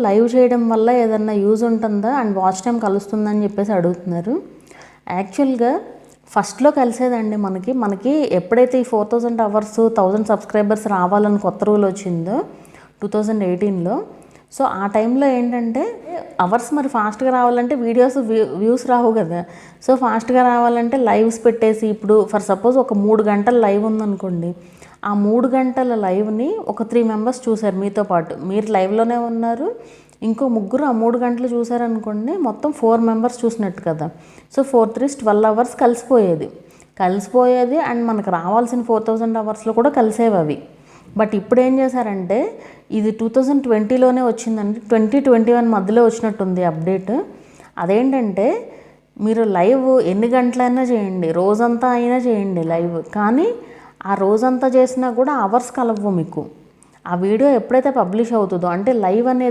Live చేయడం వల్ల ఏదన్నా యూజ్ ఉంటుందా అండ్ వాచ్ టైం కలుస్తుందని చెప్పేసి అడుగుతున్నారు. యాక్చువల్గా ఫస్ట్లో కలిసేదండి మనకి ఎప్పుడైతే ఈ 4000 అవర్స్ 1000 సబ్స్క్రైబర్స్ రావాలని కొత్త రూల్ వచ్చిందో 2018లో, సో ఆ టైంలో ఏంటంటే అవర్స్ మరి ఫాస్ట్గా రావాలంటే వీడియోస్ వ్యూస్ రావు కదా. సో ఫాస్ట్గా రావాలంటే లైవ్స్ పెట్టేసి, ఇప్పుడు ఫర్ సపోజ్ ఒక 3 గంటల లైవ్ ఉందనుకోండి, ఆ 3 గంటల లైవ్ని ఒక 3 మెంబర్స్ చూశారు మీతో పాటు, మీరు లైవ్లోనే ఉన్నారు, ఇంకో ముగ్గురు ఆ 3 గంటలు చూసారనుకోండి, మొత్తం 4 మెంబర్స్ చూసినట్టు కదా. సో 4 3 12 అవర్స్ కలిసిపోయేది అండ్ మనకు రావాల్సిన 4000 అవర్స్లో కూడా కలిసేవి అవి. బట్ ఇప్పుడు ఏం చేశారంటే, ఇది 2020లోనే వచ్చిందండి, 2021 మధ్యలో వచ్చినట్టుంది అప్డేట్. అదేంటంటే మీరు లైవ్ ఎన్ని గంటలైనా చేయండి, రోజంతా అయినా చేయండి లైవ్, కానీ ఆ రోజంతా చేసినా కూడా అవర్స్ కలవ్వు మీకు. ఆ వీడియో ఎప్పుడైతే పబ్లిష్ అవుతుందో, అంటే లైవ్ అనేది